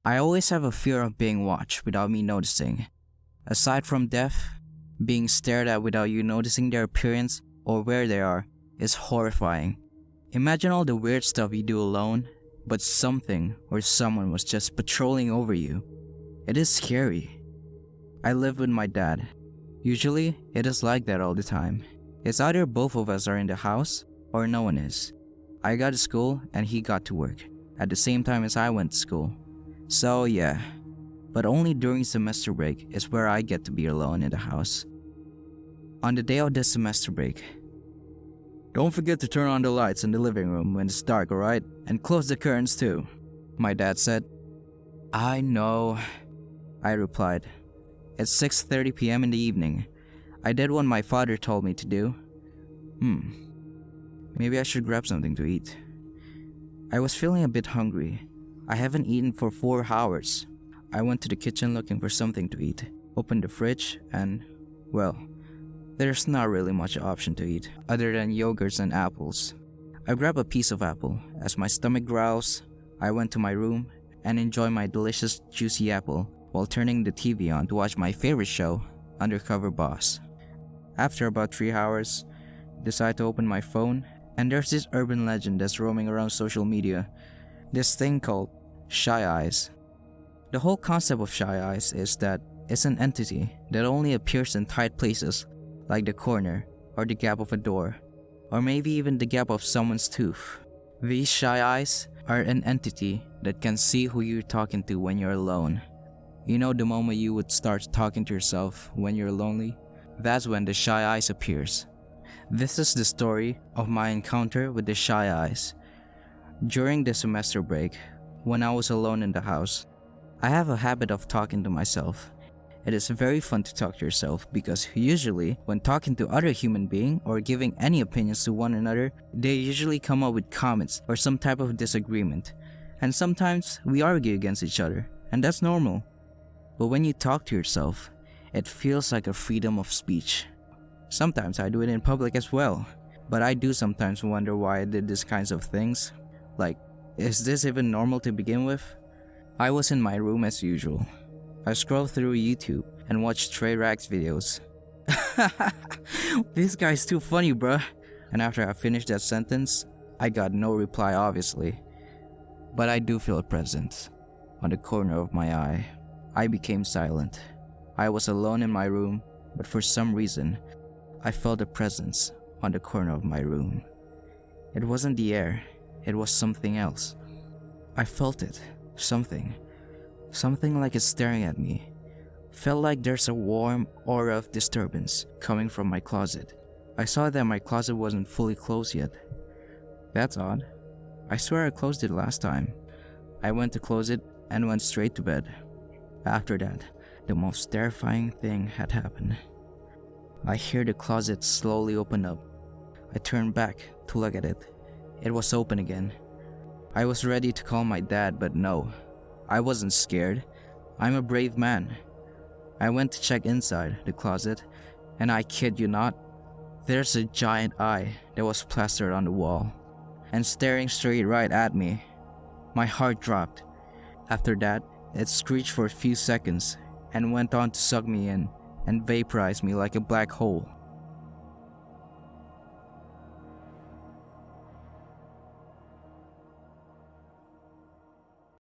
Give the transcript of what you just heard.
I always have a fear of being watched without me noticing. Aside from death, being stared at without you noticing their appearance or where they are is horrifying. Imagine all the weird stuff you do alone, but something or someone was just patrolling over you. It is scary. I live with my dad. Usually, it is like that all the time. It's either both of us are in the house or no one is. I got to school and he got to work at the same time as I went to school. So yeah, but only during semester break is where I get to be alone in the house. On the day of the semester break, don't forget to turn on the lights in the living room when it's dark, alright? And close the curtains too, my dad said. I know, I replied. It's 6:30 p.m. in the evening. I did what my father told me to do. Maybe I should grab something to eat. I was feeling a bit hungry. I haven't eaten for 4 hours. I went to the kitchen looking for something to eat, opened the fridge, and, well, there's not really much option to eat other than yogurts and apples. I grabbed a piece of apple. As my stomach growls, I went to my room and enjoyed my delicious juicy apple while turning the TV on to watch my favorite show, Undercover Boss. After about 3 hours, I decided to open my phone, and there's this urban legend that's roaming around social media. This thing called Shy Eyes. The whole concept of Shy Eyes is that it's an entity that only appears in tight places like the corner or the gap of a door, or maybe even the gap of someone's tooth. These Shy Eyes are an entity that can see who you're talking to when you're alone. You know the moment you would start talking to yourself when you're lonely? That's when the Shy Eyes appears. This is the story of my encounter with the Shy Eyes. During the semester break, when I was alone in the house, I have a habit of talking to myself. It is very fun to talk to yourself because usually when talking to other human being or giving any opinions to one another, they usually come up with comments or some type of disagreement. And sometimes we argue against each other, and that's normal. But when you talk to yourself, it feels like a freedom of speech. Sometimes I do it in public as well, but I do sometimes wonder why I did these kinds of things. Like, is this even normal to begin with? I was in my room as usual. I scrolled through YouTube and watched Trey Rags videos. This guy's too funny, bruh. And after I finished that sentence, I got no reply obviously. But I do feel a presence on the corner of my eye. I became silent. I was alone in my room, but for some reason, I felt a presence on the corner of my room. It wasn't the air, it was something else. I felt it, something like it's staring at me. Felt like there's a warm aura of disturbance coming from my closet. I saw that my closet wasn't fully closed yet. That's odd. I swear I closed it last time. I went to close it and went straight to bed. After that, the most terrifying thing had happened. I hear the closet slowly open up. I turned back to look at it. It was open again. I was ready to call my dad, but no. I wasn't scared. I'm a brave man. I went to check inside the closet, and I kid you not, there's a giant eye that was plastered on the wall and staring straight right at me. My heart dropped. After that, it screeched for a few seconds and went on to suck me in and vaporize me like a black hole.